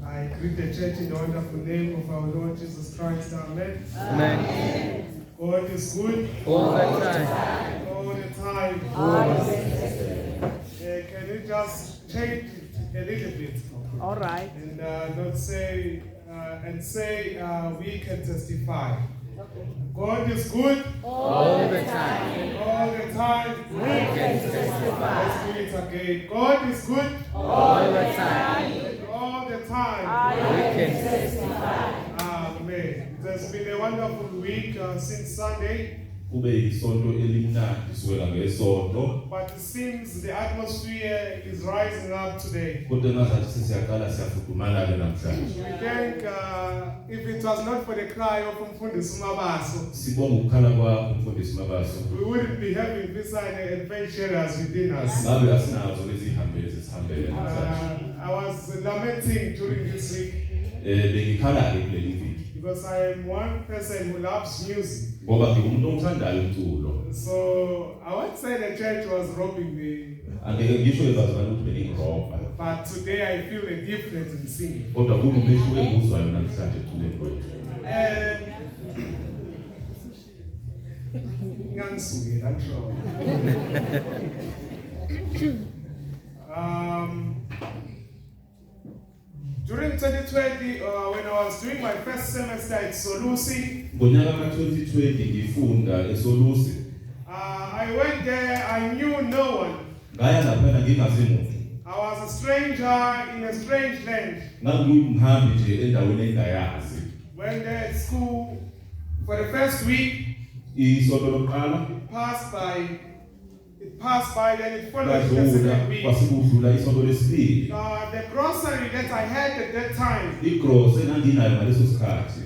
I greet the church in the wonderful name of our Lord Jesus Christ. Amen. Amen. God is good All the time. all the time. Can you just change it a little bit All right. and not say we can testify. God is good All the time. and all the time. We can testify. Let's do it again. God is good All the time. and all the time. We can testify. Amen. It has been a wonderful week since Sunday, kube isonto elimnandi kusukela ngesonto but it seems the atmosphere is rising up today. kodwa engazathi sesiyaqala siyafudumala ke namhlanje. We think if it was not for the cry of Mfundisi Mabaso, Sibonga ukukhala kwakho Mfundisi Mabaso. we wouldn't be having this adventurers within us. Ngabe asinazo lezi zihambele zisihambele namhlanje. I was lamenting during this week Bengikhala ke kuleli viki because I am one person who loves music. ngoba ngiwumuntu othandayo umculo. So I won't say the church was robbing me, Angeke ngisho ezazana ukuthi bengiroba. but today I feel a difference in singing. Kodwa kunomehluko enguzwayo namhlanje eculeni kwethu. Ngangisuke control. During 2020, when I was doing my first semester at Solusi, Ngonyaka ka-2020 ngifunda eSolusi. I went there, I knew no one. Ngaya laphana ngingazi muntu. I was a stranger in a strange land. Ngangumhambi nje endaweni engayazi. Went there at school for the first week. Isonto lokuqala It passed by, then it followed the second week. kwasikudlula isonto lesibili. The grocery that I had at that time, Igross enganginayo ngaleso sikhathi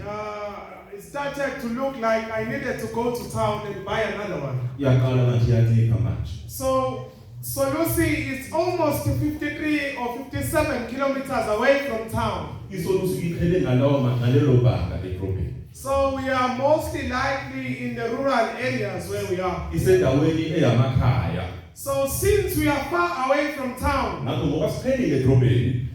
it started to look like I needed to go to town and buy another one. yaqala manje yancipha manje. So Solusi is almost 53 or 57 kilometers away from town. Isolusi iqhele ngalelo banga edrobheni. So we are mostly likely in the rural areas where we are. Isendaweni eyamakhaya. So since we are far away from town, Ngakho ngoba siqhelile edrobheni,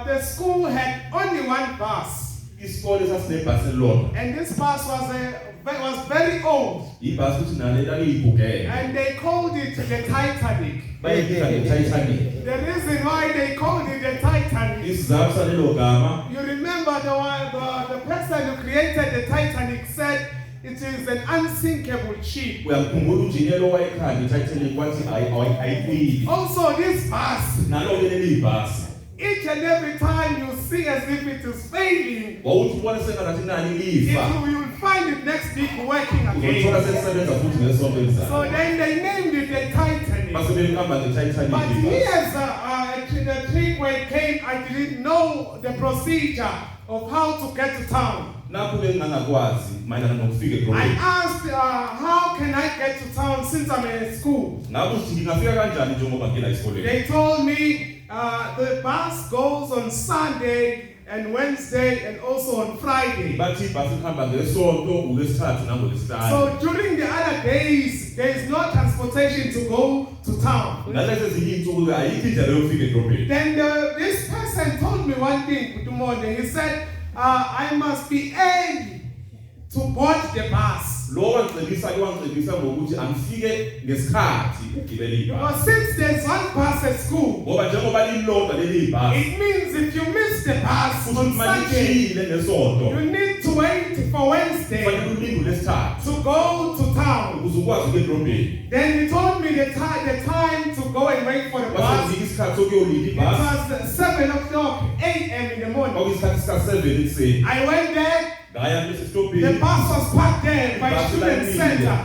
the school had only one bus. isikole sasinebhasi elilodwa. And this bus was very old. Ibhasi ukuthi nalo laliyibhukene. And they called it the Titanic. Bayibiza nge-Titanic. The reason why they called it the Titanic, Isizathu salelo gama, you remember the person who created the Titanic said it is an unsinkable ship. uyakhumbula unjiniyela owayekhanda i-Titanic wathi ayifiki. Also this bus, Nalo-ke leli bhasi. each and every time you see as if it is failing, Wawuthi ubone sengathi nani lifa. you will find it next week working Uzothola again. selisebenza futhi ngesonto So elizayo. then they named it the Titanic. Base belihamba nge-Titanic But ibhasi. here's the trick where it came. I didn't know the procedure of how to get to town. Nakho-ke ngangakwazi mayelana nokufika I edrobheni. asked, how can I get to town since I'm in school? Ngakho sithi ngingafika kanjani njengoba ngena esikoleni. They told me the bus goes on Sunday and Wednesday and also on Friday. Bathi ibhasi lihamba ngesonto, uLwesithathu nangoLwesihlanu. So during the other days, there is no transportation to go to town. Nalezi ezinye iy'nsuku ayikho indlela yokufika edrobheni. Then this person told me one thing good morning. He said, I must be early to board the bus. Lo wangicebisa ngokuthi angifike ngesikhathi ukugibela ibhasi. Because since there's one bus at school, Ngoba njengoba lilodwa leli bhasi, it means if you miss the bus futhi on Sunday, malishiyile ngesonto, you need to wait for Wednesday kufanele ulinde uLwesithathu to go to town. ukuze ukwazi ukuya edrobheni. Then he told me the time to go and wait for the bus. Wasenzika isikhathi sokuyolinda It ibhasi, was 7 o'clock, 8 a.m. in the morning. kwakuyisikhathi sika-7 ekuseni. I went there. Ngaya The esitobheni, bus was parked there by Bus student line center.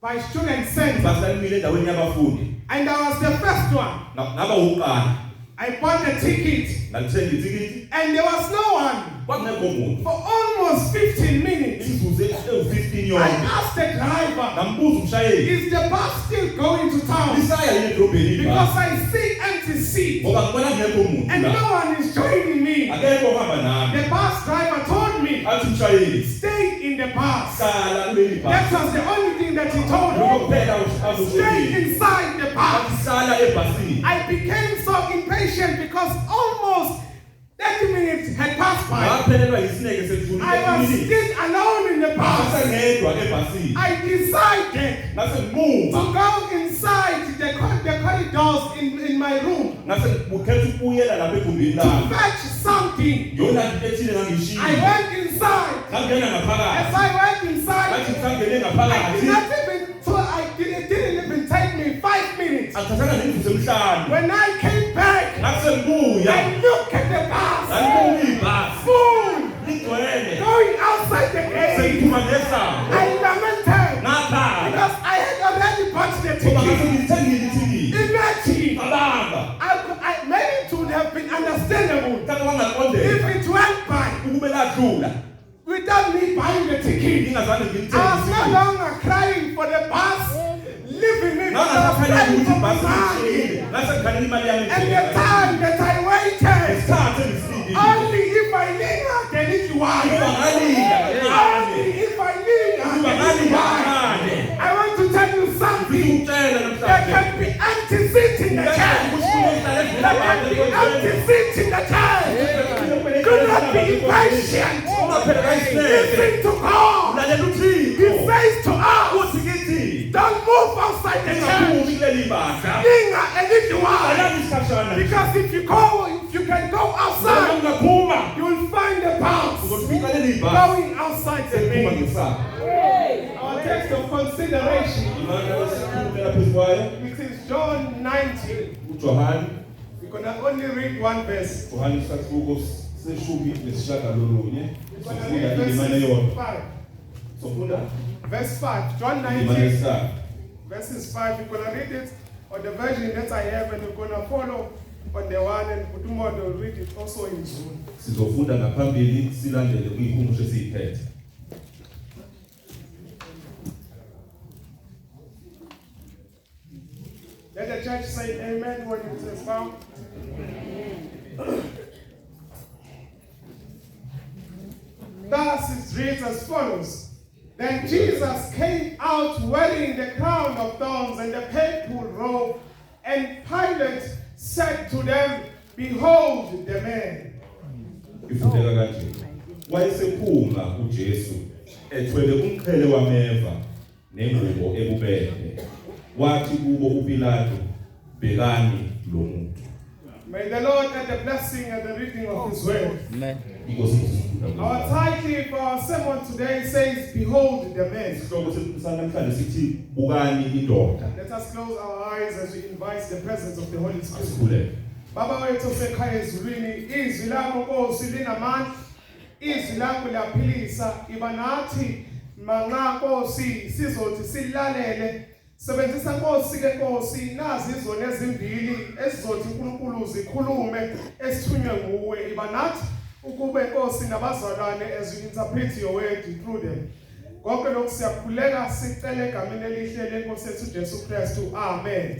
By student center. ibhasi lalimile endaweni yabafundi. And I was the first one. Ngaba uqala, I bought the ticket. ngalithenga ithikithi, And there was no one. kwakungekho muntu. For almost 15 minutes, Imizuzu ewu-15 I yonke. asked the driver, Ngambuza umshayeli, is the bus still going to town? lisaya yini edrobheni Because ibhasi? I see empty seats Ngoba ngibona kungekho muntu and la. no one is joining me. Akekho ohamba nami. The bus driver told me, Athi umshayeli, stay in the bus. hlala kuleli That bhasi. was the only thing that he told me. Lokho kuphela Stay azokushayeli. inside the Athi bus. hlala ebhasini. I became so impatient because almost 30 minutes had passed by. Ngaphelelwa yisineke sekudlulile I was iminute. still alone in the bus. Ngasengedwa ebhasini. I decided Ngase to ngimuva. go inside the corridors in my room Ngase ngikhetha ukubuyela lapha egumbini to lami. fetch something. Yona into ethile ngangiyishiya. I went inside. Ngangena As ngaphakathi. I went Ngathi inside, ngisangene I did ngaphakathi. not even, so it didn't even take me 5 minutes. Akuthathanga nemizuzu emihlanu. When I came back, Ngase ngibuya. I looked at the bus, Ngalibuka ibhasi. full, Ligcwele. going outside the gate. Sengiphuma ngesango. I lamented Ngakhala. because I had already bought the Ngoba ngase ticket. ngilithengile ithikithi. Imagine, Cabanga. maybe it would have been understandable Kake wangaqondeka. if it went by Ukube ladlula. without me buying the ticket. Ngingazange I was ngilithenge no ithikithi. longer crying for the bus, leaving me because I was Ngangakhalela crying ukuthi for my ibhasi money. lishiyile. Ngase ngikhalela imali yami And the time that I waited, Isikhathi engisilindile. only if I lingered, then it Ukuba was. ngalinda Only kancane. if I lingered, Ukuba then it ngalinda was. kancane. I want to tell you something. Ngikutshela There namhlanje. can be empty seats in the church. There can be empty seats in the church. Do not be impatient. Listen to God. He says to us, don't move outside the church. Linger a little while. Because if you can go outside, you will find the path going outside the main. Our text of consideration, it is John 19. We're going to only read one verse. We're going to read verse 5. John 19, verses 5. We're going to read it on the version that I have, and we're going to follow on the one, and Kutumodo will read it also in Zoom. Sizofunda ngaphambili silandele kwihumusho esiyiphethe. Let the church say amen when it is found. Thus it reads as follows. Then Jesus came out wearing the crown of thorns and the purple robe, and Pilate said to them, Behold the man. Ifundeka kanje. Wayesephuma uJesu ethwele umqhele wameva nengubo ebubende. Wathi kubo uPilato, bekani lo muntu. May the Lord add the blessing and the reading of his word. Amen. Inkosi ngizokufunda. Our title for our sermon today says, Behold the man. Isihloko semfundisano namhlanje sithi bukani indoda. Let us close our eyes as we invite the presence of the Holy Spirit. Asikhuleke. Baba wethu osekhaya ezulwini, izwi lakho Nkosi linamandla, izwi lakho liyaphilisa. Iba nathi manxa Nkosi sizothi silalele. Sebenzisa Nkosi ke Nkosi nazi izona ezimbili ezizothi uNkulunkulu zikhulume esithunywe nguwe. Iba nathi ukube Nkosi nabazalwane as we interpret your word through them. Konke lokhu siyakhuleka sicela egameni elihle lenkosi yethu Jesu Kristu. Amen.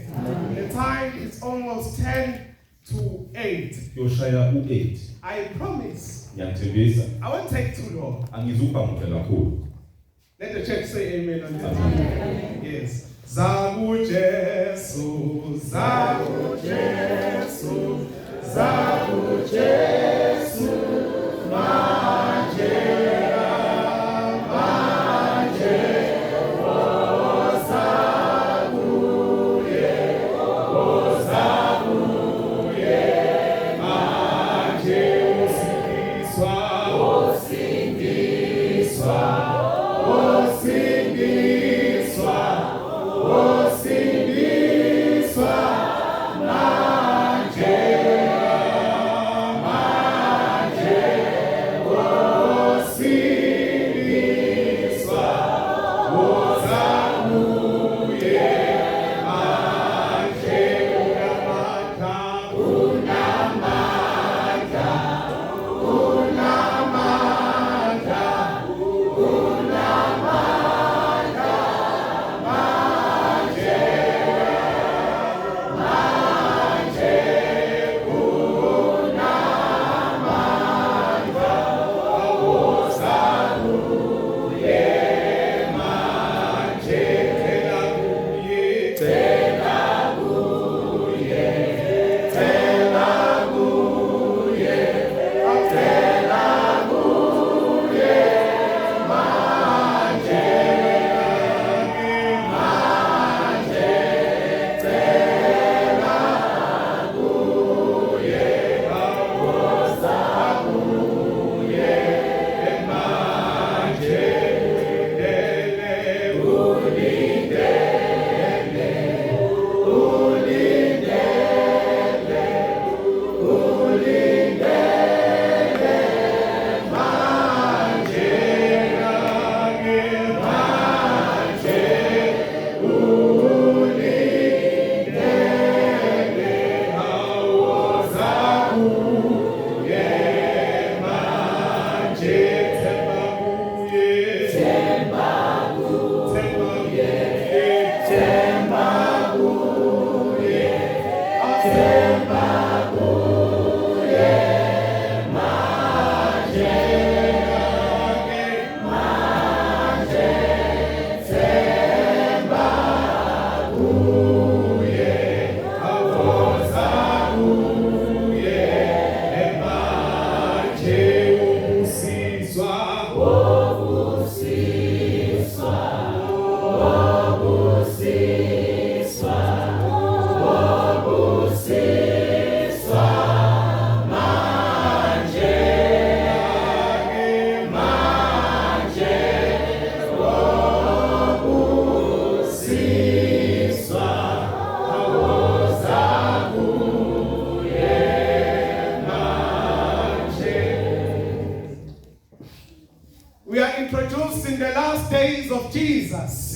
The time is almost 10 to 8. Yoshaya u8. I promise Ngiyathembisa I won't take too long. angizuba mude kakhulu. Let the church say amen on that. Yes. Zaku Jesu, Zaku Jesu, Zaku Jesu, manje. Osindiswa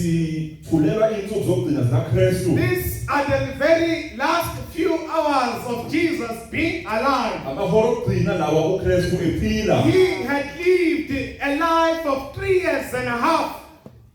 sithulelwa insuku zokugcina zikaKristu. These are the very last few hours of Jesus being alive. Amahora okugcina lawa uKristu ephila. He had lived a life of 3 years and a half,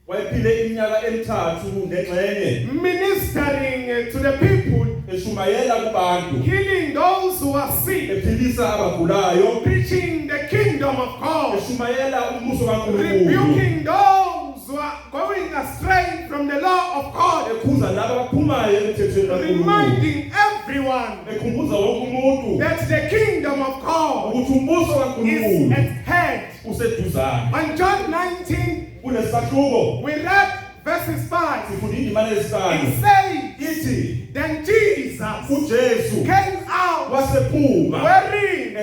Wayephile iminyaka emithathu nengxenye ministering to the people, eshumayela kubantu, healing those who are sick, ephilisa abagulayo, preaching the kingdom of God, eshumayela umbuso kaNkulunkulu, rebuking those who are going astray from the law of God, ekhuza laba abaphumayo emthethweni kaNkulunkulu, reminding everyone ekhumbuza wonke umuntu that the kingdom of God ukuthi umbuso is kaNkulunkulu at hand. useduzane. On John 19, Kunesahluko we read verses 5. sifunda indima yesihlanu It says, ithi then Jesus uJesu came out wasephuma wearing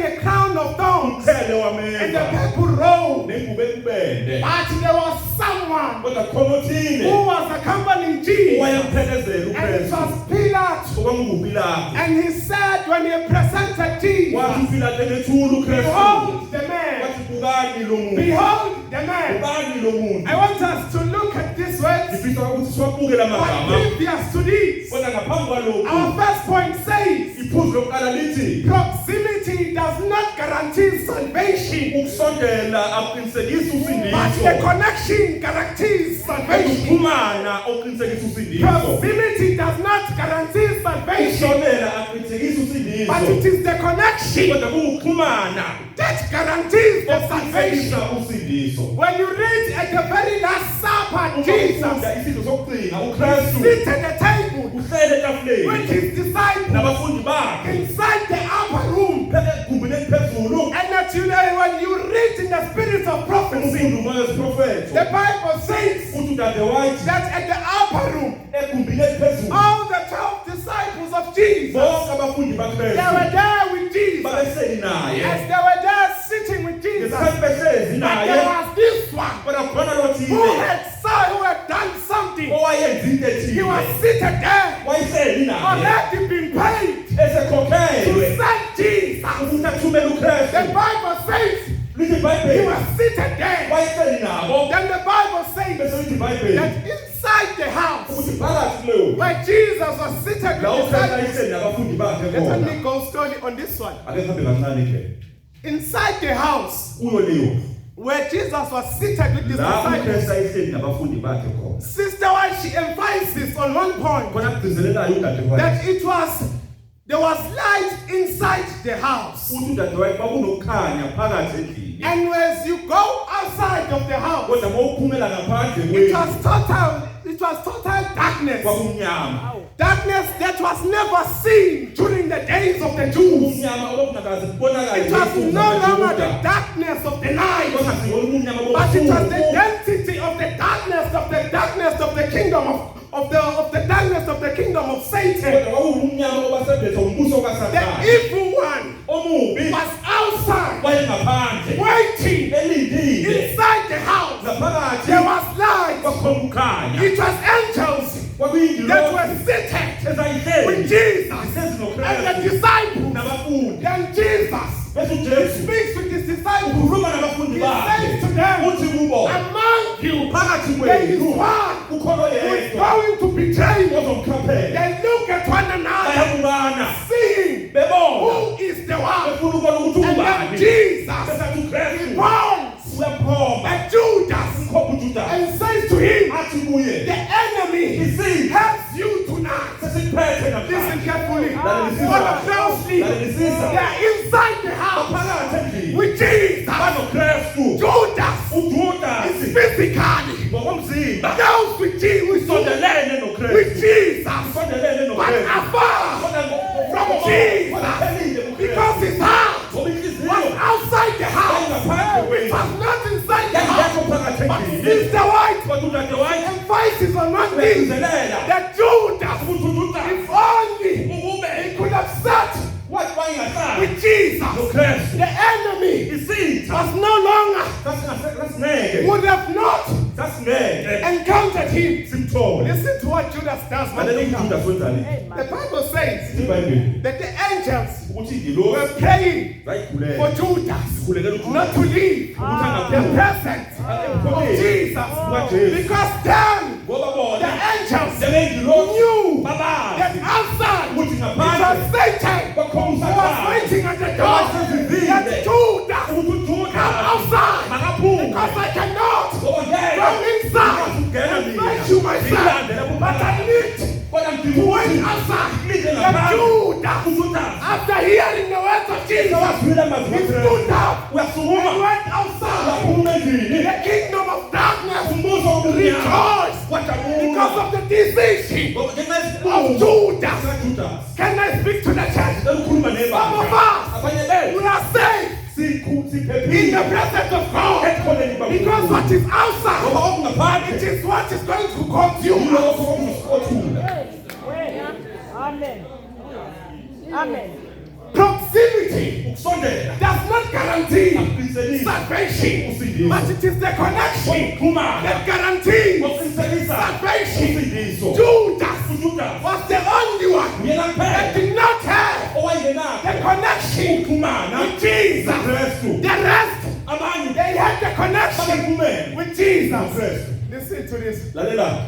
a crown of thorns umqhele and a wameva purple robe. nengubo ekubende, But there was someone kodwa khona othile who was accompanying Jesus, owayemphelezela and it uKristu was Pilate. okwanguPilato. And he said when he presented Jesus, Wathi uPilato emethula uKristu, behold the man, wathi bukani lo muntu, behold the man. bukani lo muntu. I want us to look at this word. Ngifisa ukuthi siwabuke la But magama, previous to this, kodwa ngaphambi kwalokho our first point says, iphuzu lokuqala lithi proximity does not guarantee salvation, ukusondela akuqinisekisi but the usindiso, connection guarantees salvation. ukuxhumana okuqinisekisa usindiso. Proximity does not guarantee salvation, Ukusondela akuqinisekisi but usindiso, it is the connection kodwa kuwukuxhumana that guarantees the okuqinisekisa salvation. usindiso. When you read at the very last supper, Jesus Ufunda isidlo sokugcina uKristu sits at the table uhlele with etafuleni his disciples nabafundi bakhe inside the upper room. egumbini eliphezulu. And naturally, when you read in the spirit of prophecy, Umfundi umoya wesiprofeto the Bible says uthi udade wayithi that at the upper room, egumbini eliphezulu all the 12 disciples of Jesus, bonke abafundi they baKristu were there with Jesus. babehleli naye. As they were there sitting with Jesus, Ngesikhathi behlezi but naye there was this one kodwa khona who lothile who had done something. owayenza into He was ethile, seated there, wayehleli naye already been paid to esekhokhelwe send Jesus. ukuthi athumele The uKristu. Bible says Lithi he iBhayibheli was seated there. wayehleli nabo, Then the Bible bese says lithi iBhayibheli that inside the house ukuthi phakathi kuleyo where Jesus was seated la with uKristu disciples. ayehleli nabafundi bakhe Let khona. me go slowly on this one. Ake sihambe kancane ke Inside the house kuyo leyo where Jesus was seated with his la disciples. uKristu ayehleli nabafundi bakhe khona. Sister, why she emphasizes on one point Khona kugcizelelayo udade wakhe that there was light inside the house. uthi udade wakhe kwakunokukhanya phakathi endlini, And as you go outside of the house, kodwa mawuphumela ngaphandle it kwendlu was total darkness. kwakumnyama. Darkness that was never seen during the days of the Jews. Umnyama obungakaze kubonakale It was ngezinsuku no longer zamaJuda. the darkness of the night, Kodwa sibona umnyama but it was the bobusuku. density of the darkness of the kingdom of the darkness of the kingdom of Satan. Kodwa kwakuwumnyama obasebenzisa umbuso The kaSathane. evil one Omubi was outside, wayengaphandle waiting. elindile, Inside the house, ngaphakathi there was light. kwakhona ukukhanya. It was angels Kwakuyindilovu that were seated ezayihleli with Jesus zihlezi and the noKristu disciples. nabafundi. Then Jesus Bese uJesu speaks with his disciples. ukhuluma nabafundi He bakhe says to them, uthi kubo among you, phakathi there is kwenu one kukhona who is oyedwa going to betray you. ozomkhaphela. They look at one another, Bayabukana seeing bebona who is the one. befuna ukubona ukuthi And then ubani. Jesus Besathi uKristu points uyaphomba at Judas ukhopha uJudas and says to him, athi kuye the enemy isiphi has you tonight. sesikuphethe Listen namhlanje. carefully. Lalelisisa Follow kahle. closely. Lalelisisa. They are inside the house Phakathi endlini with Jesus. banoKristu. Judas uJudas is physically ngokomzimba those with Jesus. sondelene With noKristu. Jesus. Sondelene But noKristu. afar from Jesus. Because his heart was outside the house. It was not inside the house. But Sister White emphasizes on one thing. That Judas, if only he could have sat with Jesus, the enemy was no longer, would have not encountered him. Listen to what Judas does when he comes. The Bible says that the angels uthi were ingilosi praying for zayikhulela Judas zikhulekela uJudas not to leave ukuthi the angaphumi presence of Jesus. kukaJesu Because then ngoba the bona angels njengengilosi knew that babazi outside ukuthi it ngaphandle was Satan kwakhona who was usathane waiting at the door. That Judas ukuthi come uJudas outside makaphume because I cannot ngoba ngeke from inside ungena and mina fight you myself, but I need kodwa to ngidinga wait ukuthi outside. ngide That ngaphandle Judas, uJudas after hearing the words of Jesus, wazwile amazwi he kaKristu stood up and uyasukuma went outside. uyaphuma endlini The kingdom of darkness umbuso womnyama rejoiced because of the decision of Judas. Judas Can I speak to the church? ukukhuluma Some of nebandla us, abanye bethu we are saved in siphephile the presence of God because what is outside, ngoba okungaphandle it is what is going to consume us. yilokho okuthula Amen. Amen. Proximity ukusondela does not guarantee akuqinisekisi salvation, usindiso but it is the connection ukuxhumana that guarantees okuqinisekisa salvation. usindiso Judas uJudas was the only one uyena that kuphela did not have the owayengenakho connection ukuxhumana with Jesus. uKristu The rest, abanye they had the connection babephumele with Jesus. uKristu Listen to this. lalela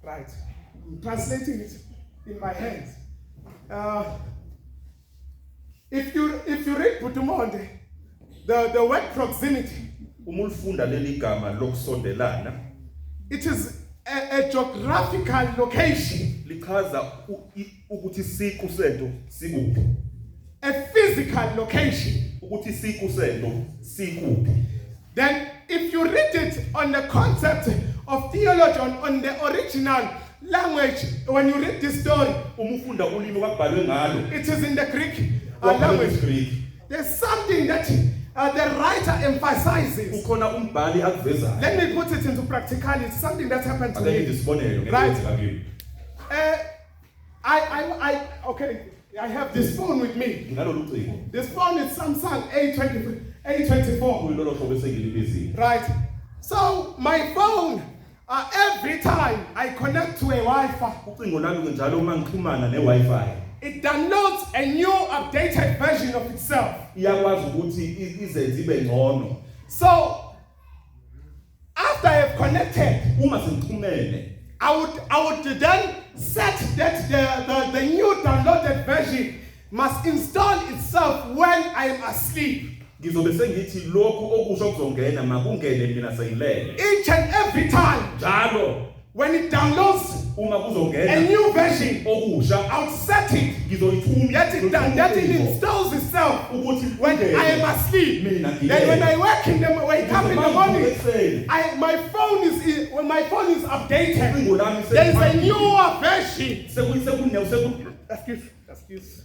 Right. I'm translating it in my hands. If you read Butumonde, the word proximity, uma ulifunda leli gama lokusondelana it is a geographical location, lichaza ukuthi isiqu sento sikuphi a physical location. ukuthi isiqu sento sikuphi Then if you read it on the concept of theology, on the original language, when you read this story, uma ufunda ulimi kwakubhalwe ngalo it is in the Greek kwakubhalwe language. ngesiGreek There's something that the writer emphasizes. ukhona umbhali akuvezayo Let me put it into practicality. Something that happened to ake me. ngenze isibonelo Right. ngenzeka kimi Okay, I have this phone with me. ngalolu cingo This phone is Samsung A24. kuyilolo hlobo esengilibizile Right. So my phone, every time I connect to a Wi-Fi, ucingo lami njalo uma ngixhumana ne-Wi-Fi it downloads a new updated version of itself. iyakwazi ukuthi izenze ibe ngcono So after I have connected, uma sengixhumene I would then set that the new downloaded version must install itself when I am asleep. ngizobe sengithi lokhu okusho kuzongena makungene mina sengilele Each and every time njalo when it downloads uma a kuzongena new version, okusha I would set it ngizoyithuma that it installs itself ukuthi when I am asleep. Then when I wake up in the morning, when my phone is updated, there is a newer version. Excuse.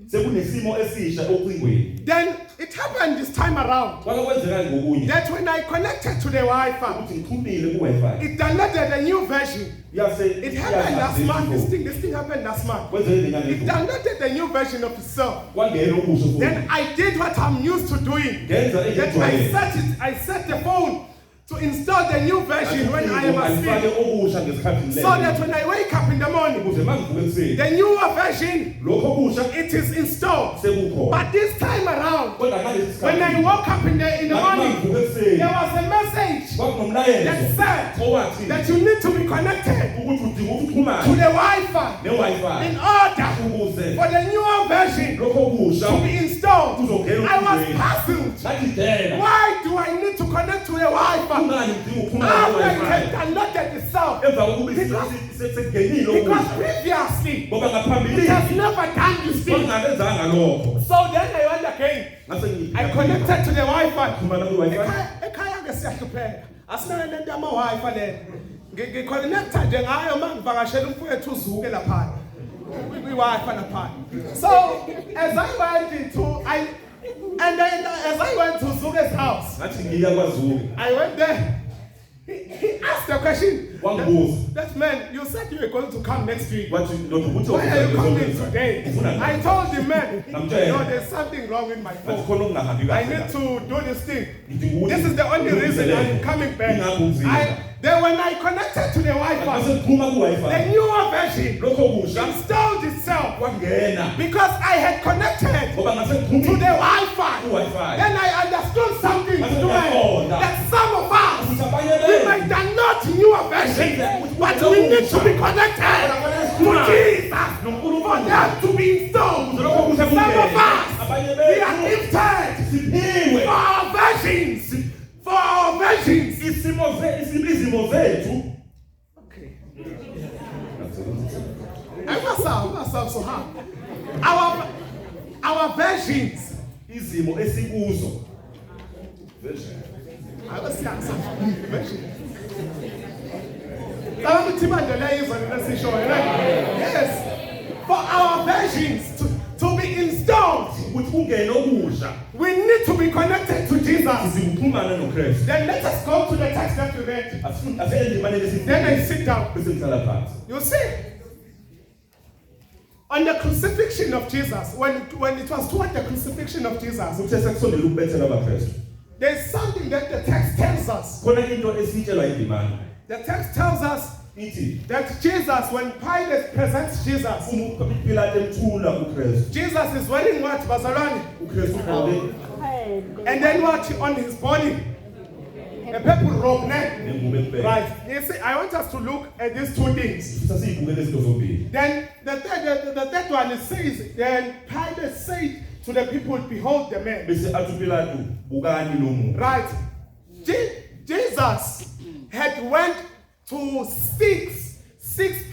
sekunesimo esisha ocingweni Then it happened this time around kwake kwenzeka ngokunye that when I connected to the Wi-Fi, ukuthi ngixhumile ku-Wi-Fi it downloaded a new version. yase It happened last month. This thing happened last month. kwenzeke It ngale downloaded a new version of itself. kwangena okusho futhi Then I did what I'm used to doing. ngenza That I set the phone to install the new version when I am alifake asleep, okusha ngesikhathi so that when I wake up in the morning, ukuze mangivuke ekuseni the newer version, lokho okusha it is installed. sekukhona But this time around, kodwa ngalesi when I woke up in the morning, mangivuke ekuseni there was a message that kwakunomlayezo said owathi that you need to be connected ukuthi udinga to ukuxhumana the Wi-Fi ne-Wi-Fi in order ukuze for the newer version lokho okusha to be installed. kuzongena I was okungeni. puzzled. ngathi dela Why do I need to connect to the Wi-Fi kungani ngidinga ukuxhumana after it ne-Wi-Fi has downloaded itself? emva kokuba sekungenile Because okusha previously, ngoba it ngaphambilini has never done this thing. kwakungabenzanga lokho So then I went again. ngase I connected to the Wi-Fi. xhumana kwi-Wi-Fi Ekhaya ke siyahlupheka. Asinayo lento yama-Wi-Fi le. Ngiconnecta nje ngayo uma ngivakashela umfowethu uZuke lapha. Kwi-Wi-Fi lapha. So as I went to Zuke's house, ngathi ngiya kwaZulu I went there. He asked the question, Wangibuza. That man, you said you were going to come next week. Wathi ndoda ukuthi Why are you coming uzokwenza. today? Ufuna I nini? told the man, Namtshela. no, there's something wrong with my Wathi phone. khona okungahambi I kahle need la. to do this thing. Ngidinga ukuthi This is the only reason I'm ulungiselele. coming back. Ingakho ngizile. Then when I connected to the Mase Wi-Fi, ngiphuma ku-Wi-Fi. the newer version Lokho kusha installed itself kwangena. because I had connected Ngoba ngase to ngiphumile the Wi-Fi. ku-Wi-Fi. Then I understood something Mase doing ngiyaqonda. that some of us Ukuthi abanye we bethu might have not newer version, but we need to be connected to Jesus for them to be installed. Some of us we are gifted siphiwe for our versions. For our versions. izimo zethu. Okay. I must sound so hard. Our versions. Izimo esikuzo. I was saying versions. Yes. For our versions to be installed, Ukuthi kungene okusha. we need to be connected to Jesus. Sizokuxhumana noKristu. Then let us go to the text that we read. Asendimane Then I lesi. sit down. Bese ngihlala phansi. You see, on the crucifixion of Jesus, when it was toward the crucifixion of Jesus, Kuthe sekusondela ukubethela abaKristu. there's something that the text tells us. Khona into esitshelwa yindimana. The text tells us Ithi that Jesus, when Pilate presents Jesus, uma uPilate emthula uKristu. Jesus is wearing what, Bazalwane? uKristu ugqoke And then what on his body? A purple robe, ne? nengubo ekubheka. Right. You see, I want us to look at these two things. Sasiyibukele izinto zombili. Then the third one it says, then Pilate said to the people, behold the man. Bese athi uPilate bukani lo muntu. Right. Jesus had went to six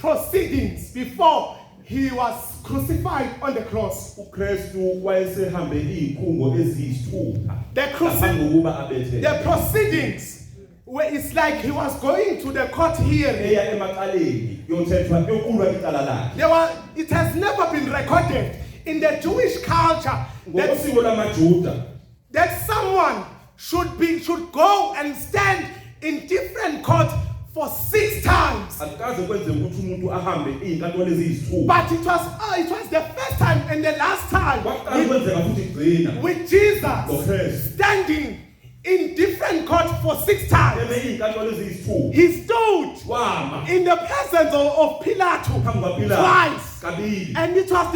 proceedings before he was crucified on the cross. uKristu wayesehambe izikhungo eziyisithupha. The Ngaphambi kokuba abethe. The proceedings where it's like he was going to the court hearing. Eya emaqaleni yothethwa yokulwa icala lakhe. It has never been recorded in the Jewish culture Ngokosiko lamaJuda that someone should go and stand in different court for 6 times. akukaze kwenzeka ukuthi umuntu ahambe izinkantolo eziyisithupha. But it was the first time and the last time Kwaqala kwenzeka futhi kugcina with Jesus ngoKristu. standing in different court for 6 times. Eme izinkantolo eziyisithupha. He stood Wama in the presence of Pilate phambi kwaPilate twice. kabili. And it was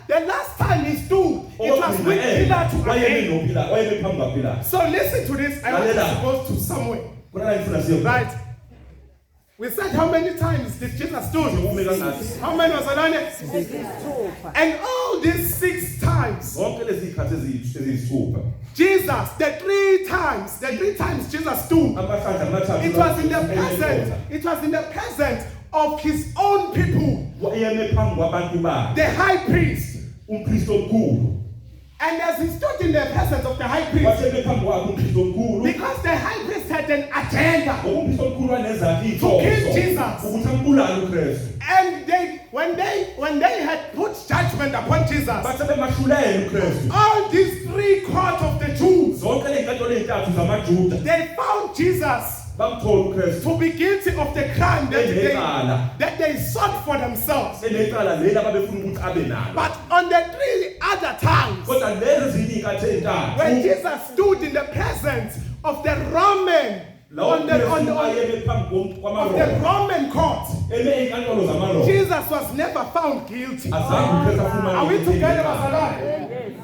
the last time he stood. It was with Pilate wayeme again. noPilate, wayeme phambi kwaPilate. So listen to this. I want us to go to somewhere. Khona la ngifuna siye. Right. We said how many times did Jesus stood? Ume kangathi. How many was it? And all these 6 times, Zonke lezi zikhathi eziyisithupha. Jesus, the three times Jesus stood, Amahlandla amathathu. it was in the presence of his own people, Wayeme phambi kwabantu bakhe. the high priest. Umpristi omkhulu. And as he stood in the presence of the high priest, Wayeme phambi kwakhe umpristi omkhulu. because the high priest had an agenda, Umpristi omkhulu wanezakhi To kill Jesus. ukuthi ambulale uKristu. and when they had put judgment upon Jesus, Bathe bemashulele uKristu. all these 3 courts of the Jews, Zonke lezinkantolo ezintathu zamaJuda they found Jesus bamthola uKristu. to be guilty of the crime that they sought for themselves. Enecala leli ababefuna ukuthi abe nalo. But on the 3 other times, Kodwa lezi zinye iy'nkathi ey'ntathu. when Jesus stood in the presence of the Roman, Lawo on the ayeme phambi kwamaroma. Roman court, Eme iy'nkantolo zamaroma. Jesus was never found guilty. Azange uKristu afumane Are we together, icala. Bazalwane?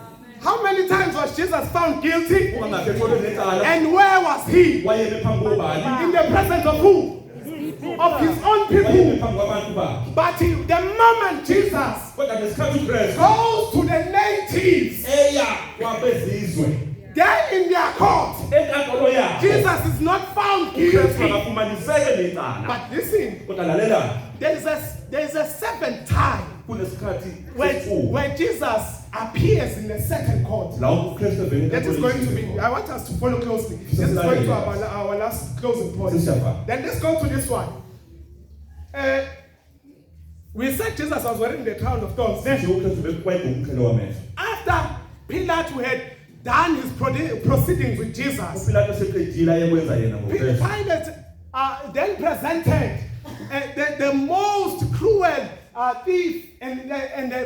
How many times was Jesus found guilty? Uma ngakhetholwe necala. And where was he? Wayeme phambi kobani. In the presence of who? Of his own Wayeme people. phambi kwabantu bakhe. But the moment Jesus Kodwa ngesikhathi uKristu goes to the natives, eya kwabezizwe. there in their court, Enkantolo yakhe. Jesus is not found uKristu guilty. akafumaniseke necala. But listen, Kodwa lalela there is a 7th time kunesikhathi where Jesus appears in the second court. la uKristu evele That is going to be, I want us to follow closely. This is going to our last closing point. Then let's go to this one. We said Jesus was wearing the crown of thorns. Then, uKristu wayengumqhele wamehlo. after Pilate had done his proceedings with Jesus, uPilate eseqedile ayekwenza yena ngoKristu. Pilate then presented the most cruel thief and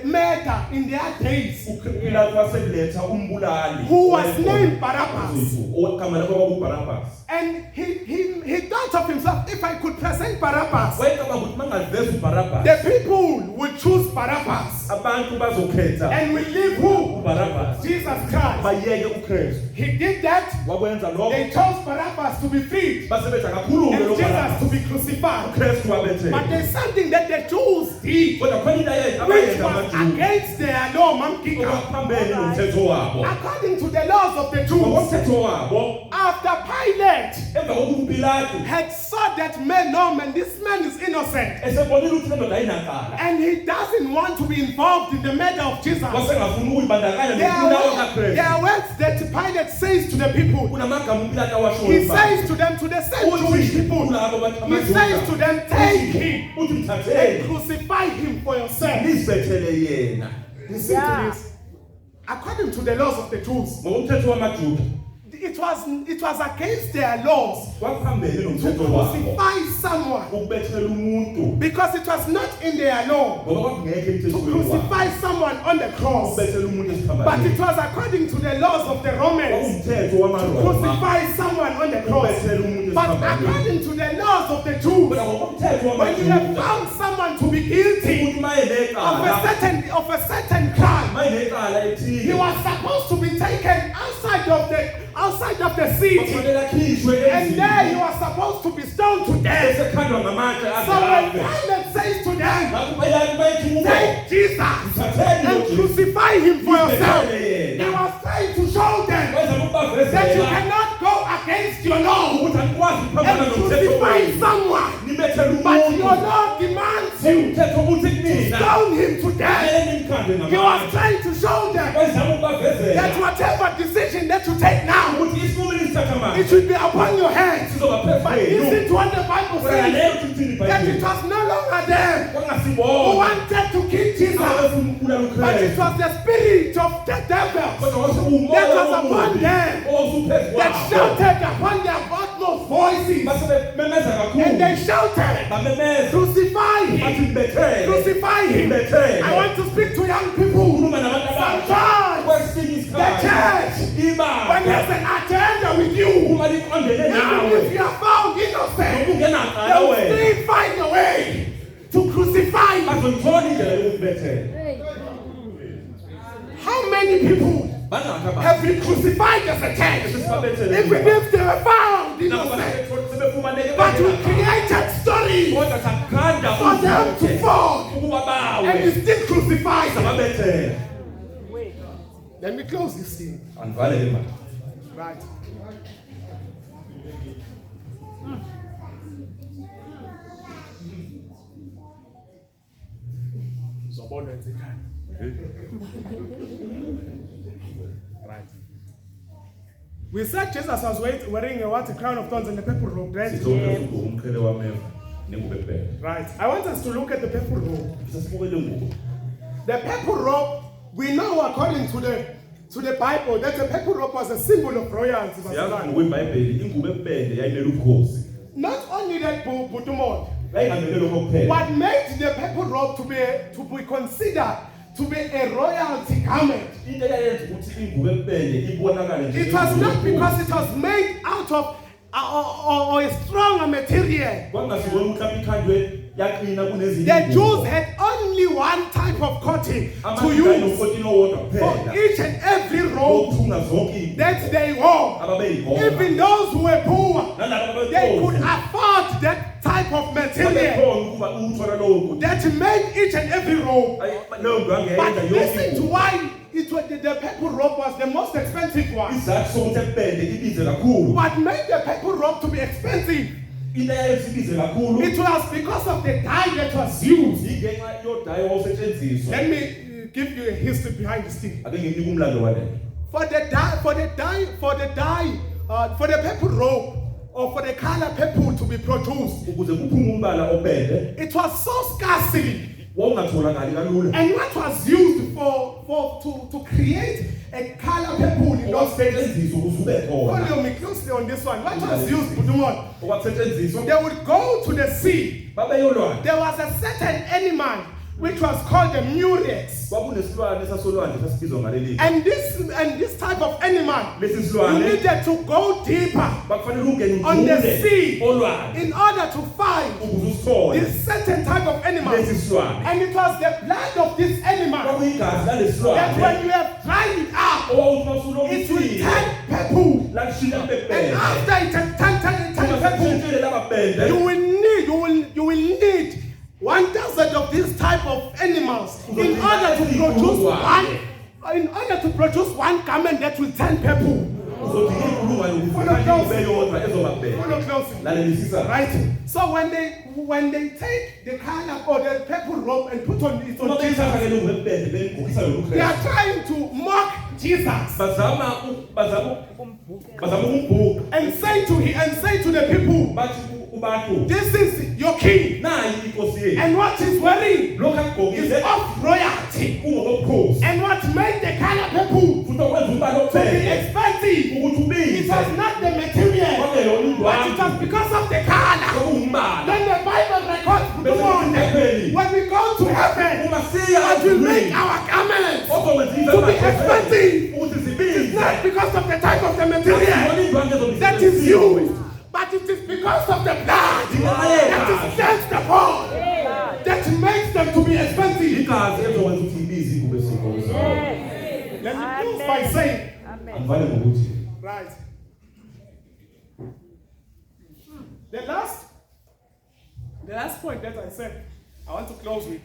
murder in their days, uPilato wasekuletha umbulali who was named Barabbas. okamela kwakuBarabbas. And he thought of himself, if I could present Barabbas, wayecaba ukuthi mangaveza uBarabbas the people would choose Barabbas abantu bazokhetha and will leave who? uBarabbas Jesus Christ. bayeke uKristu. He did that. wakwenza They lokho chose Barabbas to be freed basebenza kakhulu and lo Jesus Barabbas to be crucified. uKristu wabethe. But there's something that the Jews did, kodwa khona into which abayenza was amaJuda against their law, Mamkika. okuphambene nomthetho wabo. According to the laws of the Jews, ngokomthetho wabo after Pilate emva kokuba uPilato had saw that man, no man, this man is innocent, esebonile ukuthi le ndoda ayinakala and he doesn't want to be involved in the murder of Jesus. wasengafuni ukuyibandakanya There nokubulawa are kaKristu. words that Pilate says to the people. kunamagama uPilato awashoyo He says to them, to the same Jewish people, he says to them, take him uthi and mthatheni crucify him for yourself. nisibethele yena. Listen to this. According to the laws of the Jews, ngokomthetho wamaJuda it was against their laws kwakuphambene to nomthetho wabo crucify someone, ukubethela umuntu because it was not in their law ngoba kwakungekho to emthethweni wabo crucify someone on the cross, ukubethela umuntu but it esiphambanweni. was according to the laws of the Romans kwakuwumthetho to wamaRoma crucify someone on the cross. ukubethela umuntu But esiphambanweni. according to the laws of the Jews, kodwa ngokomthetho when you have wamaJuda found someone to be guilty umuntu mayenecala of a certain crime, mayenecala he ethile was supposed to be taken outside of the city, kufanele akhishwe and there he endlini was supposed to be stoned to death. esekhandwa ngamatshe So when aze afe. Pilate says to them, Ngakho bayethi umuntu take Jesus and crucify him for yourself, he was trying to show them wenza ukuthi that you bavezela cannot go against your law ukuthi anikwazi ukuphambana and nomthetho crucify wenu someone, nibethele but your umuntu law demands you umthetho uthi kunina stone him to death. kumele nimkhande He was ngamatshe. trying to show them Wenza ukuthi bavezela that whatever decision that you take now, ukuthi isinqumo nisithatha it manje should be upon your head. sizoba But phezu kwenu. listen to what the Bible Kodwa says, leyo kuthini that it iBhayibheli was no longer them who kwangasibona wanted to kill Jesus, abafuna ukubulala but it uKristu was the spirit of the devil kodwa kwasekuwumoya that was upon omubi them, owawusuphezu that kwabo. shouted upon their utmost voices, Base bemeza and they kakhulu shouted, bamemeza crucify bathi him, mbethele crucify him. mbethele I want to speak to young people. ukhuluma nabantu abasha Sometimes kwesinye the isikhathi church, when ibanga there's an agenda with you, uma liqondene even nawe if you are found innocent, noma ungenaqala they will wena still find a way to crucify you. bazothola indlela yokukubethela. How many people Bangakhi abantu have been crucified as a church, esibabethele even if they were found innocent? sebefumaneke But we created stories kodwa sakukhanda for them to fall, ukuba bawe and we still crucify them. sababethela. Let me close this thing. Andivale ke manje. Right. Uzobona wenzekani. Right. We said Jesus was wearing a crown of thorns and a purple robe, right? Sithola umqhele wameva nengubo ebhele. Right. I want us to look at the purple robe. Sasibukele ngubo. The purple robe, we know according to the Bible that the purple robe was a symbol of royalty. Siyazi ngokweBhayibheli ingubo ebhele yayimele ubukhosi. Not only that, Butumon, Yayingamele lokho kuphela. what made the purple robe to be considered to be a royalty garment, Into eyayenza ukuthi ingubo ebhele ibonakale nje. it was not because it was made out of or a stronger material. Kwangasiwe mhlawumbe ikhandwe yaqina kunezinye. The Jews had only one type of cotton to use for each and every robe that they wore. Even those who were poor, they could afford that type of material that made each and every robe. But listen to why the purple robe was the most expensive one. What made the purple robe to be expensive? It was because of the dye that was used. Let me give you a history behind this thing. For the purple robe or for the color purple to be produced, it was so scarcely. And what was used to create a color purple in those days? Follow me closely on this one. What was used, Budumon? They would go to the sea babeyolwandle there was a certain animal which was called the murex. kwakunesilwane sasolwandle sasibizwa ngaleli And this type of animal, lesi you silwane needed to go deeper bakufanele ungene on the sea olwandle in order to find ukuze usithole this certain type of animal. lesi silwane And it was the blood of this animal kwakuyigazi that lalesilwane when you have dried it up, owawuthi it will masulokuthile turn purple. lakushintsha And bebele after it has turned purple, maseshintshile lababende you will need 1,000 of this type of animals in order to produce one garment that will turn purple. uzodinga inkulungwane yokuthi beyodwa ezobabele Follow closely. lalelisisa Right? So when they take the color or the purple robe and put on it on Jesus, babeyithatha ke lungu bebende bemgqokisa they lolu are Kristu trying to mock Jesus bazama ukumbhuka and say to the people, bathi kubantu this is your king, nayi inkosi yethu and what he's wearing lokho is akugqokile of royalty, kungokobukhosi and what made the color purple futhi okwenza umbala to be ophelele expensive. ukuthi It ubize was not the material, kwakuyona but it indwangu was because of the color. kwakuwumbala Then the Bible records, come on, when we go to heaven, uma siya it will make our garments ozokwenza to be expensive. ukuthi It's zibize not because of the type of the material Yona indwangu ezobe that is isebenzisiwe. used, but it is because of the blood that is shed upon that makes them to be expensive. igazi ezokwenza ukuthi ibize ingubo esinkosi Let me close by saying, angivale ngokuthi right. The last point that I said, I want to close with.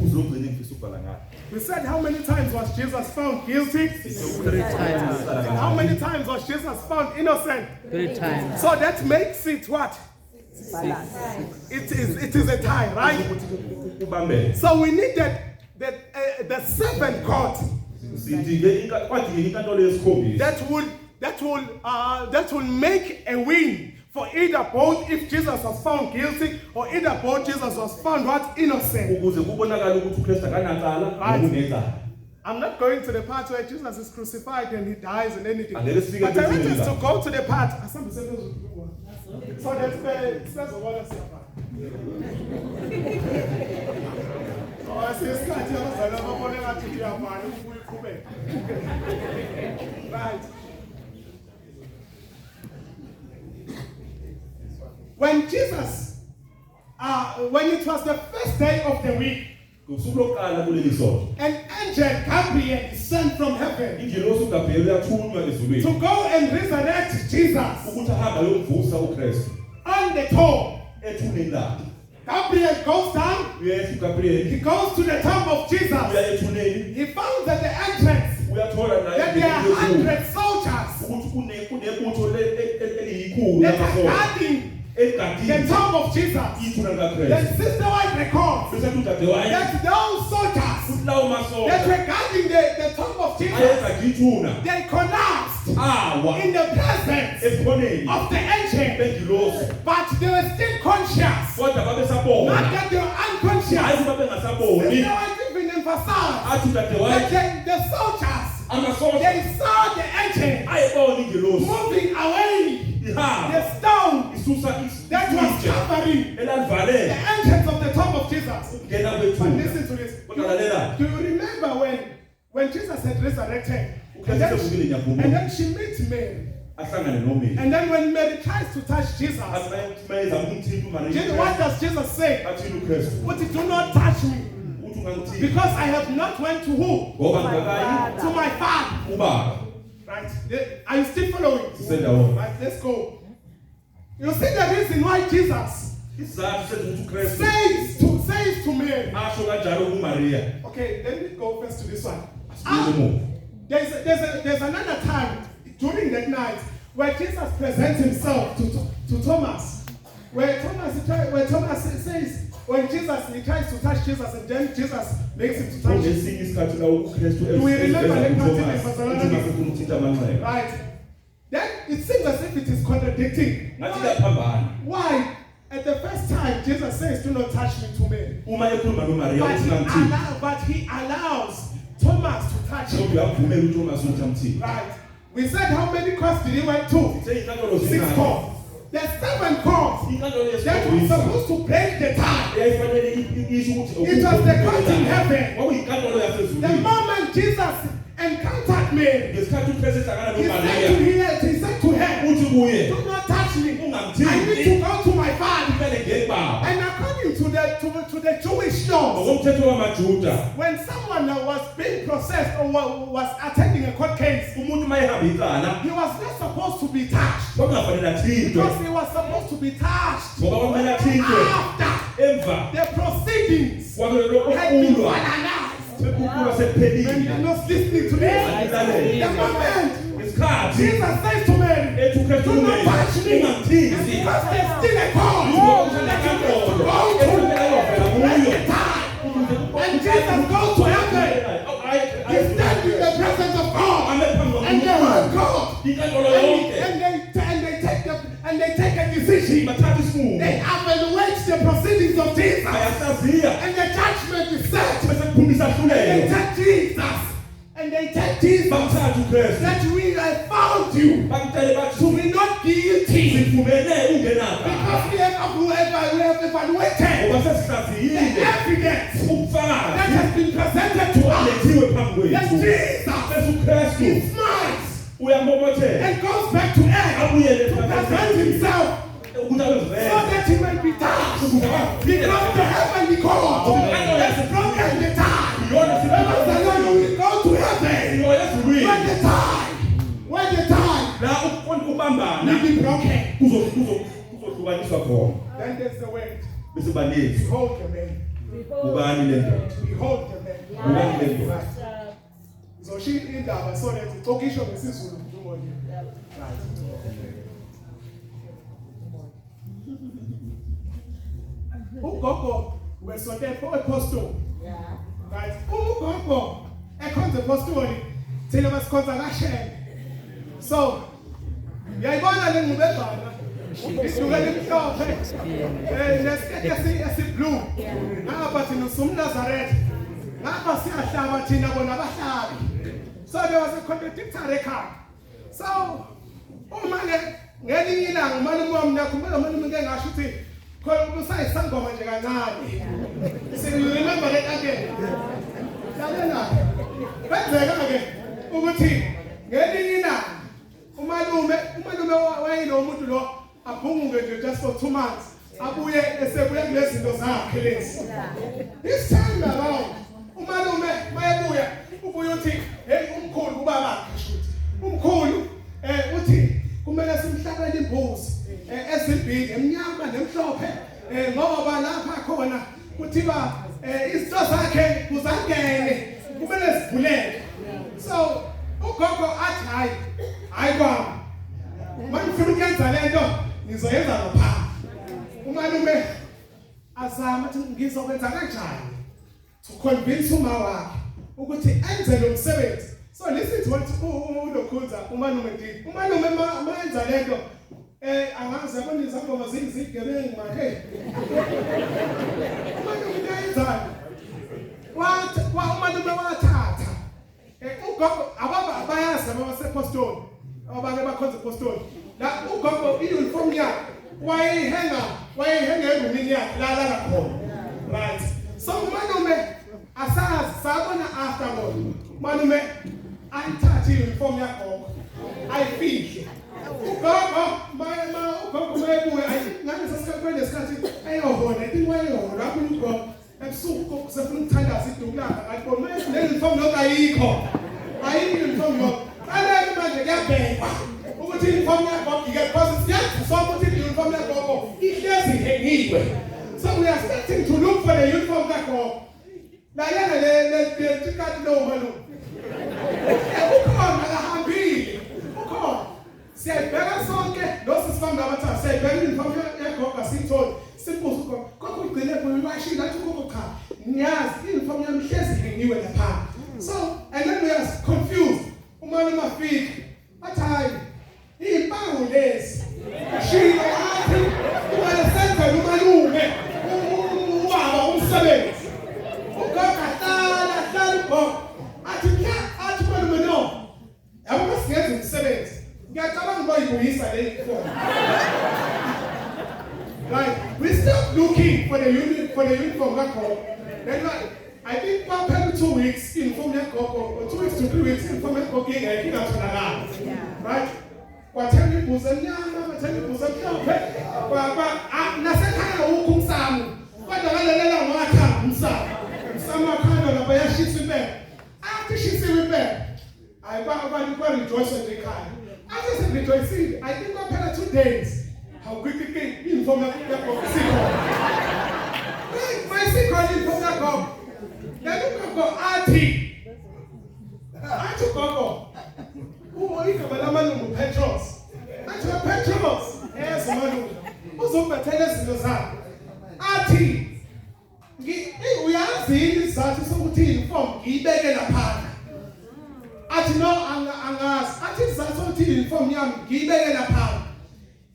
uzogcina engifisa ukubhala ngayo We said how many times was Jesus found guilty? 3 times. How many times was Jesus found innocent? 3 times. So that makes it what? It is a tie, right? kubambele So we needed the seventh court sidinge kwadingeka inkantolo yesikhombisa that will make a win for either both if Jesus was found guilty or either both Jesus was found what? Innocent. ukuze kubonakala ukuthi uKristu akanacala nokunecala I'm not going to the part where Jesus is crucified and he dies and anything. And let us speak But I about want us that. to go to the part. So that says what I say about. Oh, I say, start here, I never want to be a man who will come in. Right. When Jesus, when it was the first day of the week, usuku lokuqala kuleli sonto an angel Gabriel sent from heaven ingilosi uGabriel uyathunywa ezulwini to go and resurrect Jesus ukuthi ahamba yomvusa uKristu on the tomb. ethuneni lakhe Gabriel goes down, uyehla uGabriel he goes to the tomb of Jesus. uya ethuneni He found at the entrance uyathola that there are 100 soldiers ukuthi kunebutho eliyikhulu that are lamasonto guarding the eligadile tomb of Jesus. ithuna Then likaKristu Sister White records bese udadewabo that those soldiers futhi lawo that masonto were guarding the tomb of Jesus, ayegade ithuna they collapsed awa in the presence ekhoneni of the angel. bengilosi But they were still conscious. kodwa Not babesabona that they were hayi unconscious. kuba bengasaboni Sister White even emphasized athi udadewabo that the soldiers, amasonto they saw the angel ayebona ingilosi moving away ihamba the stone isusa that was isitshe covering the elalivalele entrance of the tomb of Jesus. ngena But kwethuna listen to this. kodwa lalela Do you remember when Jesus had resurrected? And uKristu and then she meets Mary. ahlangane nomini And then when Mary tries to touch Jesus, athi mayeza ukumthinta what uMariya does Jesus say? athini uKristu But do not touch me, uthi ungangithinta because I have not went to who? ngoba ngikayi To my Father. ubaba Right? Are you still following? sisendawonye Right, let's go. You see the reason why Jesus isizathu sethi uKristu says to Mary. asho kanjalo kuMariya Okay, let me go first to this one. sibuyele emuva There's another time during that night where Jesus presents himself to Thomas. Where Thomas says, when he tries to touch Jesus and then Jesus makes him to touch him. ngesinye isikhathi la uKristu Do we remember that part in uthi Thessalonians? masefuna ukuthinta amanxeba Right? Then it seems as if it is contradicting. ngathi Why? kuyaphambana Why? At the first time, Jesus says, do not touch me to me. uma ekhuluma noMariya uthi ngangithinta But he allows Thomas to touch him. kodwa uyavumela uThomas ukuthi amthinta Right? We said how many courts did he went to? ithe inkantolo 6 zingaki courts. The 7 courts inkantolo that was yesikhombisa supposed to break the tie. yayifanele isho ukuthi It was the court in heaven. kwakuyinkantolo The yasezulwini moment Jesus encountered Mary, ngesikhathi uKristu ehlangana he noMariya said to her, uthi kuye do not touch me. I ungamthinti need to go to my father. kumele ngeke baba And according to the Jewish laws, ngokomthetho wamaJuda when someone was being processed or was attending a court case, umuntu mayehamba icala he was not supposed to be touched. kwakungafanele athintwe Because he was supposed to be touched ngoba kwakumele athintwe after emva the proceedings kwakulelo had been okulwa finalized. sekukhulwa When sekuphelile you're not listening to me, the moment ngesikhathi Jesus says to Mary, ethi uKristu do not touch me. And ungamthinti because there's still a call ngoba that you need to kusenenkantolo go to. ekumele ayovela That's kuyo the time. And Jesus goes to heaven. He stands in the presence of God. ame phambi And they will God. inkantolo yonke And they take a decision. bathatha isinqumo They evaluate the proceedings of Jesus. bayahlaziya And the judgment is set. bese kuphuma They isahlulelo take Jesus. And they take Jesus. bamthatha uKristu That we have found you bakutshele bathi to be not guilty. sivumele ungenapha Because we have evaluated ngoba the sesihlaziyile evidence that ubufakazi has been presented to us. obulethiwe phambi That kwethu Jesus bese uKristu is smart uyamomothela and goes back to earth abuyele to present himself ukuthi so abevela that he may be touched. Because the heavenly court has broken the tie. Because the Lord will go to heaven iyo yezulwini when the tie la ukubambana will be broken. kuzohlukaniswa khona Then there's the word. bese banezi Behold the man. ubani le ndoda Behold the man. ubani le ndoda Ngizoshiya indaba so that ixokisho ngesizulu njengo nje. Ugogo wesonto ePostoli. Right. Ugogo ekhonza ePostoli thina basikhonza kaShenge. So yayibona le ngube ebhana. Isuka lemhlophe. Nesikete esiblue. Ngapha thina usumNazaretha. Ngapha siyahlaba thina bona abahlabi. So there was a contradictory record. So uma ngelinye ilanga umalume wami nakhuluma nomalume ngeke ngasho ukuthi khona usayisangoma nje kancane. So you remember that again. Lalela. Benzeka ke ukuthi ngelinye ilanga umalume wayelo umuntu lo aphunguke nje just for 2 months. Abuye esebuye kulezinto zakhe lezi. This time around umalume mayebuya ubuye uthi hey umkhulu ubaba shuthi umkhulu uthi kumele simhlabele imbuzi ezibhili emnyama nemhlophe ngoba lapha khona kuthiwa izinto zakhe kuzangene kumele sivuleke. So ugogo athi hayi kwami manifuna ukwenza lento nizoyenza ngapha. Umalume azama ukuthi ngizokwenza kanjani to convince uma wakhe ukuthi enze lo msebenzi. So listen to what uLokhuza umalume did. Umalume mayenza lento angaze yabona izangoma zigebengu makhe. Umalume kayenza umalume wathatha ugogo ababa bayazi abasepostoli abake bakhonza ePostoli la ugogo iuniform yakhe wayehenga emini yakhe la khona. Right. So umalume asazi sabona afterward umalume ayithathe iuniform yakhe ayifihle ugogo ugogo mayebuya ngabe sasikaphele isikhathi ayohona iwayohona lapho ugogo ebusuku kusefuna ukuthandaza idukula ayibona le uniform lokho ayikho uniform lokho aleke manje kuyabhekwa ukuthi uniform yakho ike because siyathi sonke ukuthi uniform yakho ihlezi hengiwe. So we are starting to look for the uniform yakho la yana le tikati lo malume ukhona lahambile ukhona siyabheka sonke losifamba abathathu siyabheka uniform yakho asitholi simbuza ukhona kodwa ugcine kuyashila athi ukhona cha niyazi uniform yami ihlezi hengiwe lapha. So and then we are confused umalume afika athi hayi impawu lezi shilo athi ungasenza umalume ubaba umsebenzi ugogo hlala athi umalume no yabo masingenza umsebenzi ngiyacabanga bayibuyisa le uniform. Right, we stopped looking for the uniform kagogo. Then like, I think probably 2 weeks uniform yagogo, or 2 weeks to 3 weeks uniform yagogo ingatholakala. Right? Kwathela ibuza emnyama, kwathela ibuza emhlophe, nasekhaya ukho umsamo. Kodwa ngalelela ngakhanga umsamo. Umsamo wakhanda lapha yashisa impela. Athi shisiwe impela. Abantu rejoice ekhaya. After they rejoicing, I think kwaphela 2 days. How quickly uniform yagogo sikho. My secret uniform yagogo. Then ugogo athi gogo. Igama lamalungu Petros. Athi Petros. Yes, malungu. Uzobethela izinto zakhe. Athi uyazi isizathu sokuthi uniform ngiyibeke lapha. Athi no angazi. Athi isizathu sokuthi uniform yami ngiyibeke lapha.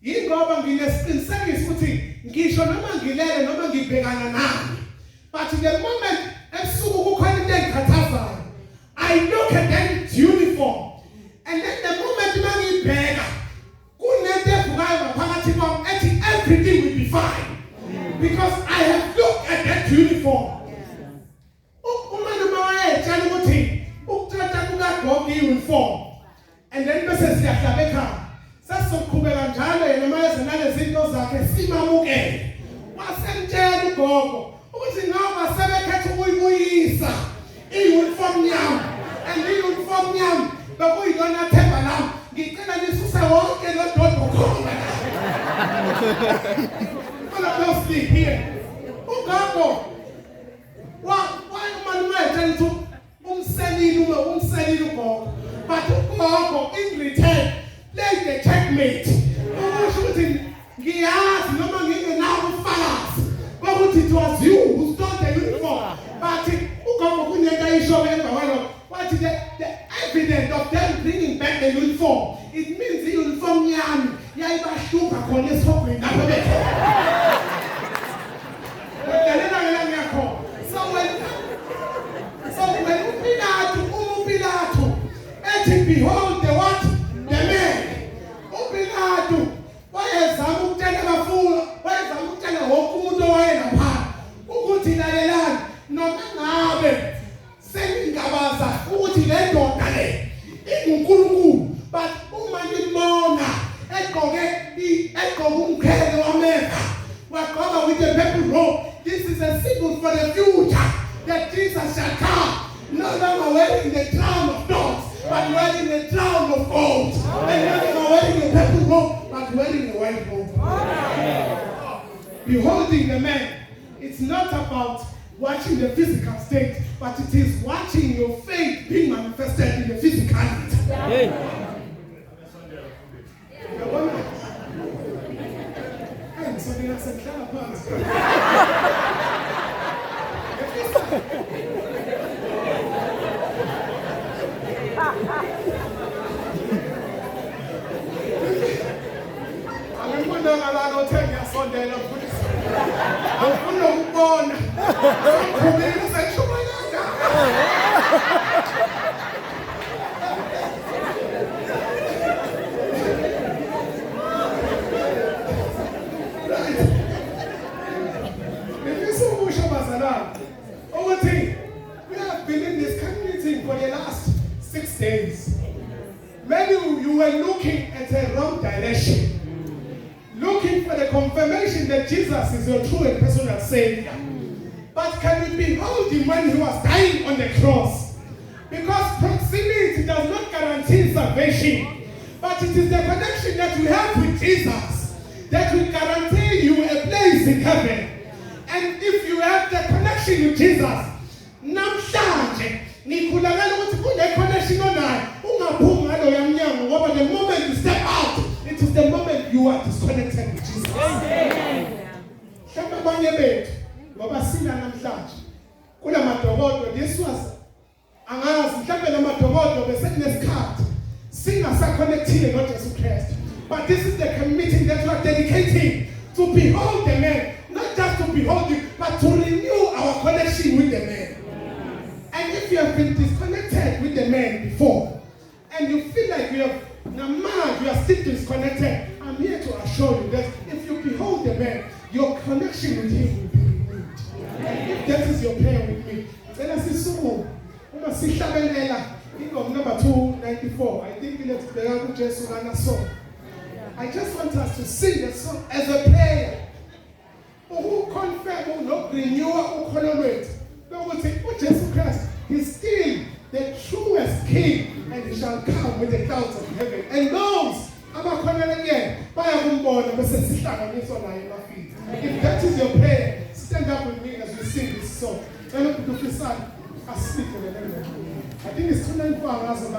Yingoba nginesiqinisekiso ukuthi ngisho noma ngilele noma ngibhekana nami. But in the moment ebusuku kukhona into engikhathazayo, I look at that uniform. And then the moment mangibheka kunento evukayo ngaphakathi kwami ethi everything will be fine. Because I have looked at that uniform. Uma wayetshela ukuthi ukuthatha kukagogo uniform. And then bese siyahlala ekhaya. Sasizoqhubeka njalo yena mayeze nalezinto zakhe simamukele. Wasemtshela ugogo ukuthi ngoba sebekhetha ukuyibuyisa i-uniform yami. And i-uniform yami bekuyilona themba lami. Ngicela nisuse wonke lo dodo khona. Don't sleep here. Ugogo wayemanje ukuthi umselile ugogo. But ugogo in return play the checkmate. Ukusho ukuthi ngiyazi noma ngingenawo ufakazi ukuthi it was you who stole the uniform. But ugogo kunento ayisho emva kwalo wathi the evidence of them bringing back the uniform, it means the uniform yami yayibahluka khona esihogweni lapho bethu. So when Pilato ethi behold the what? The man. Pilato wayezama ukutshela abafuna, wayezama ukutshela wonke umuntu owayelapha ukuthi lalelani noma ngabe sengingabaza ukuthi le ndoda le ingunkulunkulu, but uma ngibona egqoke umkhele wameva wagqoka with the purple robe, this is a symbol for the future that Jesus shall come, no longer wearing the crown of thorns but wearing the crown of gold, and no longer wearing the purple robe but wearing the white robe. Beholding the man, it's not about watching the physical state, but it is watching your faith being manifested in the physicality. We have been in this community for the last 6 days. Maybe you were looking at a wrong direction, looking for the confirmation that Jesus is your true and personal Savior. But can you behold him when he was dying on the cross? Because proximity does not guarantee salvation, but it is the connection that we have with Jesus that will guarantee you a place in heaven. And if you have the connection with Jesus, namhlanje nikhulakala ukuthi kule connection onayo ungaphumi ngalo yamnyango ngoba the moment you step out, it is the moment you are disconnected with Jesus. Mhlawumbe abanye bethu ngoba sina namhlanje kula madokodo, this was angazi mhlawumbe la madokodo besekunesikhathi singasaconnectile noJesu Kristu. But this is the committing that we are dedicating to behold the man, not just to behold him, but to renew our connection with the man. And if you have been disconnected with the man before, and you feel like you you are still disconnected, I'm here to assure you that if you behold the man, your connection with him will be renewed. And if that is your prayer with me, then I say so. Number 294. I think let's begin just one song. I just want us to sing the song as a prayer. Who confirm, who not renew, who collaborate. No, we say, oh, Jesus Christ, he's still the truest king, and he shall come with the clouds of heaven. And those, I'm not calling again, by a woman, and sit down on this one in my feet. If that is your prayer, stand up with me as we sing this song. Then look to the sun, I speak in the name of God. I think it's 294 hours of